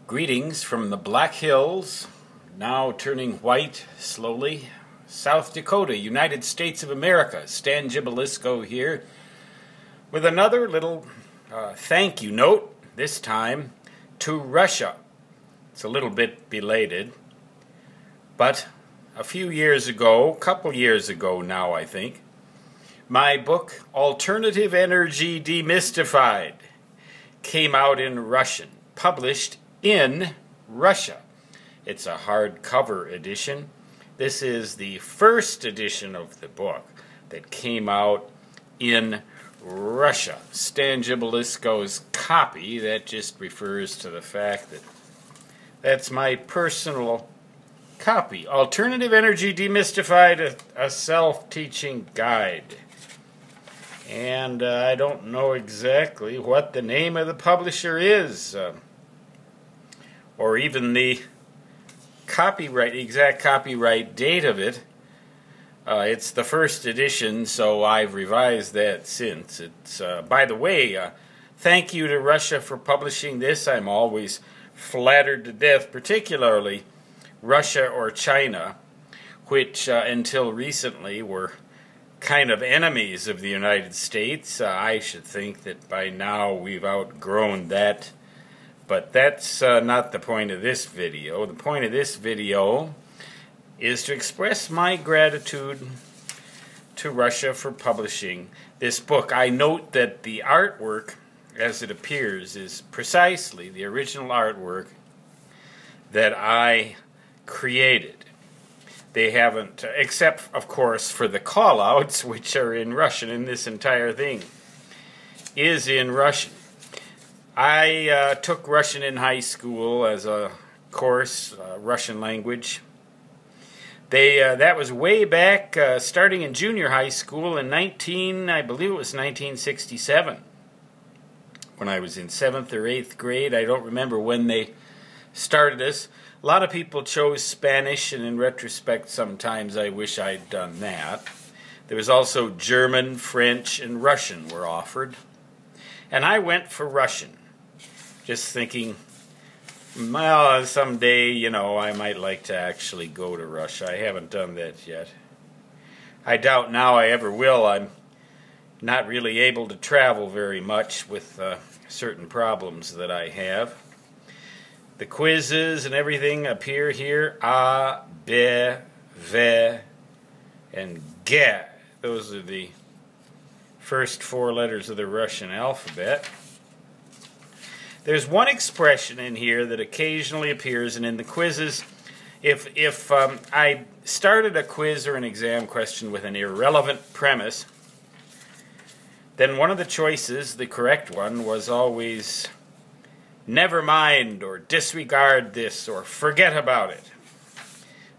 Greetings from the Black Hills, now turning white slowly. South Dakota, United States of America. Stan Gibilisco here with another little thank you note, this time to Russia. It's a little bit belated, but a few years ago, couple years ago now I think, my book Alternative Energy Demystified came out in Russian, published in Russia. It's a hardcover edition. This is the first edition of the book that came out in Russia. Stan Gibilisco's copy, that just refers to the fact that that's my personal copy. Alternative Energy Demystified, a self-teaching guide. And I don't know exactly what the name of the publisher is, or even the copyright, exact copyright date of it. It's the first edition, so I've revised that since. It's by the way, thank you to Russia for publishing this. I'm always flattered to death, particularly Russia or China, which until recently were kind of enemies of the United States. I should think that by now we've outgrown that. But that's not the point of this video. The point of this video is to express my gratitude to Russia for publishing this book. I note that the artwork, as it appears, is precisely the original artwork that I created. They haven't, except, of course, for the call-outs, which are in Russian, and this entire thing is in Russian. I took Russian in high school as a course, Russian language. That was way back, starting in junior high school in I believe it was 1967, when I was in 7th or 8th grade. I don't remember when they started us. A lot of people chose Spanish, and in retrospect, sometimes I wish I'd done that. There was also German, French, and Russian were offered. And I went for Russian, just thinking, well, someday, you know, I might like to actually go to Russia. I haven't done that yet. I doubt now I ever will. I'm not really able to travel very much with certain problems that I have. The quizzes and everything appear here. A, B, V, and G. Those are the first 4 letters of the Russian alphabet. There's one expression in here that occasionally appears, and in the quizzes, if I started a quiz or an exam question with an irrelevant premise, then one of the choices, the correct one, was always never mind, or disregard this, or forget about it.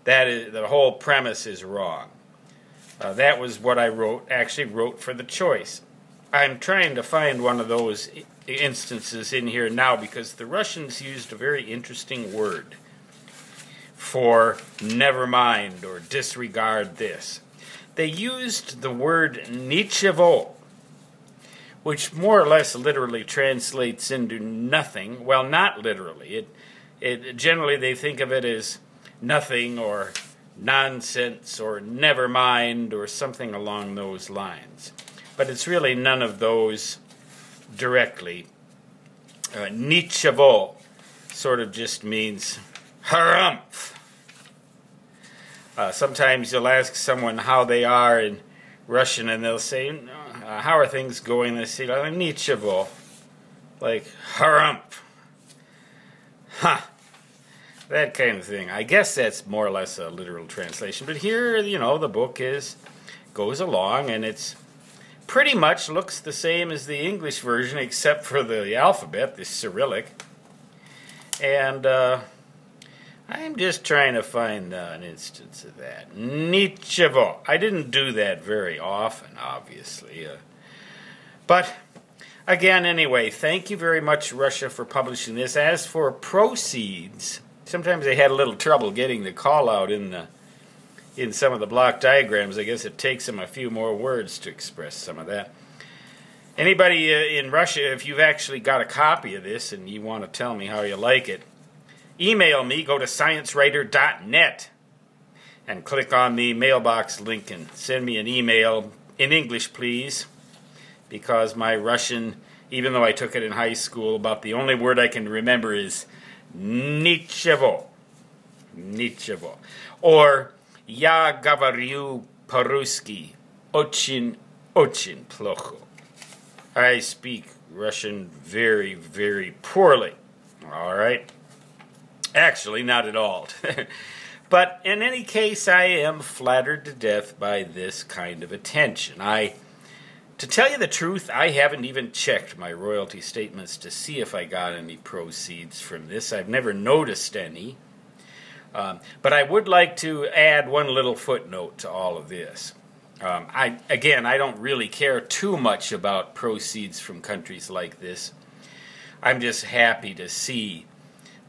That is, the whole premise is wrong. That was what I actually wrote for the choice. I'm trying to find one of those instances in here now, because the Russians used a very interesting word for never mind or disregard this. They used the word nichevo, which more or less literally translates into nothing. Well, not literally. It generally they think of it as nothing or nonsense or never mind or something along those lines. But it's really none of those directly. Nichevo sort of just means harumph. Sometimes you'll ask someone how they are in Russian, and they'll say, how are things going? They say, nichevo, like harumph. Huh. That kind of thing. I guess that's more or less a literal translation. But here, you know, the book goes along, and it's pretty much looks the same as the English version, except for the alphabet, the Cyrillic. And I'm just trying to find an instance of that. Nichevo. I didn't do that very often, obviously. But, again, anyway, thank you very much, Russia, for publishing this. As for proceeds, sometimes they had a little trouble getting the call-out in some of the block diagrams. I guess it takes them a few more words to express some of that. Anybody in Russia, if you've actually got a copy of this and you want to tell me how you like it, email me. Go to sciencewriter.net and click on the mailbox link and send me an email in English, please, because my Russian, even though I took it in high school, about the only word I can remember is nichevo. Nichevo. Or я говорю по-русски очень плохо. I speak Russian very, very poorly. All right? Actually, not at all. But in any case, I am flattered to death by this kind of attention. To tell you the truth, I haven't even checked my royalty statements to see if I got any proceeds from this. I've never noticed any. But I would like to add one little footnote to all of this. I don't really care too much about proceeds from countries like this. I'm just happy to see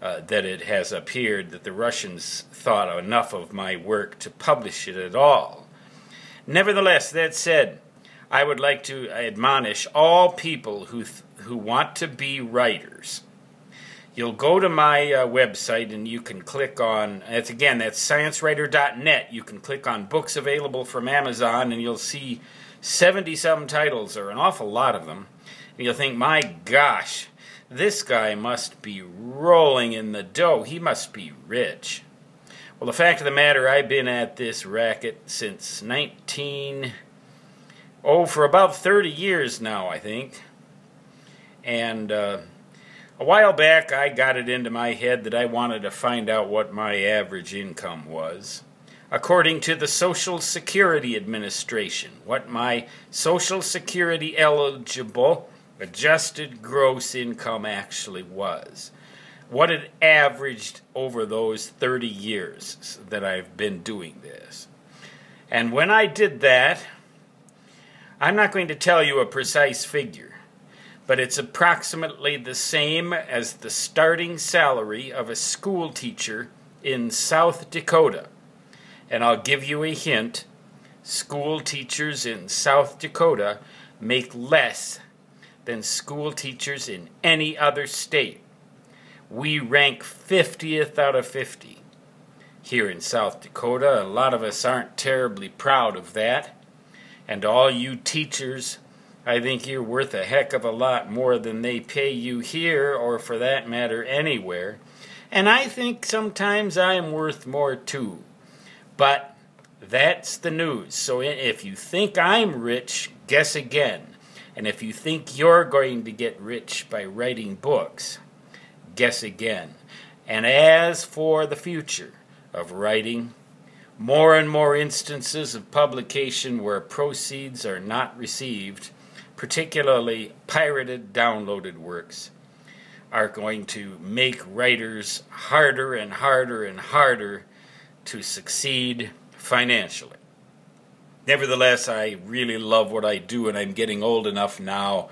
that it has appeared that the Russians thought enough of my work to publish it at all. Nevertheless, that said, I would like to admonish all people who want to be writers. You'll go to my website and you can click on, that's sciencewriter.net. You can click on books available from Amazon and you'll see 70-some titles, or an awful lot of them. And you'll think, my gosh, this guy must be rolling in the dough. He must be rich. Well, the fact of the matter, I've been at this racket since for about 30 years now, I think. And a while back, I got it into my head that I wanted to find out what my average income was, according to the Social Security Administration, what my Social Security eligible adjusted gross income actually was, what it averaged over those 30 years that I've been doing this. And when I did that, I'm not going to tell you a precise figure, but it's approximately the same as the starting salary of a school teacher in South Dakota. And I'll give you a hint, school teachers in South Dakota make less than school teachers in any other state. We rank 50th out of 50 here in South Dakota. A lot of us aren't terribly proud of that. And all you teachers, I think you're worth a heck of a lot more than they pay you here, or for that matter anywhere. And I think sometimes I'm worth more too. But that's the news. So if you think I'm rich, guess again. And if you think you're going to get rich by writing books, guess again. And as for the future of writing, more and more instances of publication where proceeds are not received, particularly pirated, downloaded works, are going to make writers harder and harder and harder to succeed financially. Nevertheless, I really love what I do, and I'm getting old enough now.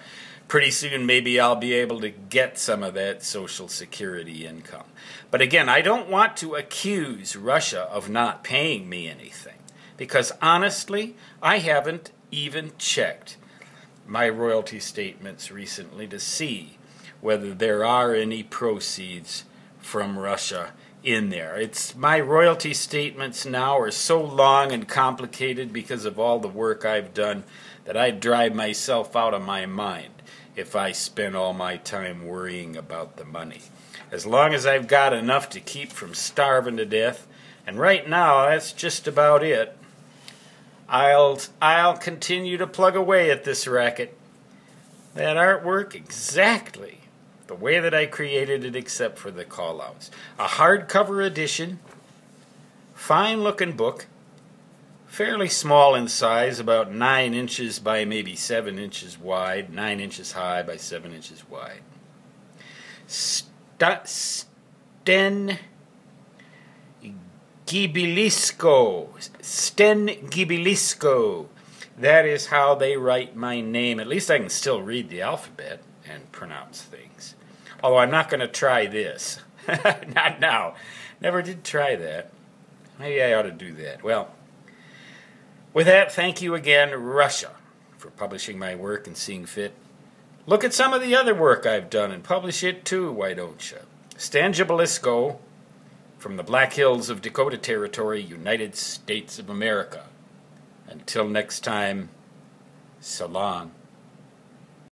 Pretty soon, maybe I'll be able to get some of that Social Security income. But again, I don't want to accuse Russia of not paying me anything, because honestly, I haven't even checked my royalty statements recently to see whether there are any proceeds from Russia in there. My royalty statements now are so long and complicated because of all the work I've done that I'd drive myself out of my mind if I spent all my time worrying about the money. As long as I've got enough to keep from starving to death, and right now that's just about it, I'll continue to plug away at this racket. That artwork exactly the way that I created it, except for the call-outs. A hardcover edition, fine-looking book, fairly small in size, about 9 inches by maybe 7 inches wide, 9 inches high by 7 inches wide. Sten Gibilisko. That is how they write my name. At least I can still read the alphabet and pronounce things. Although I'm not going to try this. Not now. Never did try that. Maybe I ought to do that. Well, with that, thank you again, Russia, for publishing my work and seeing fit. Look at some of the other work I've done and publish it too, why don't you? Stan Gibilisko, from the Black Hills of Dakota Territory, United States of America. Until next time, so long.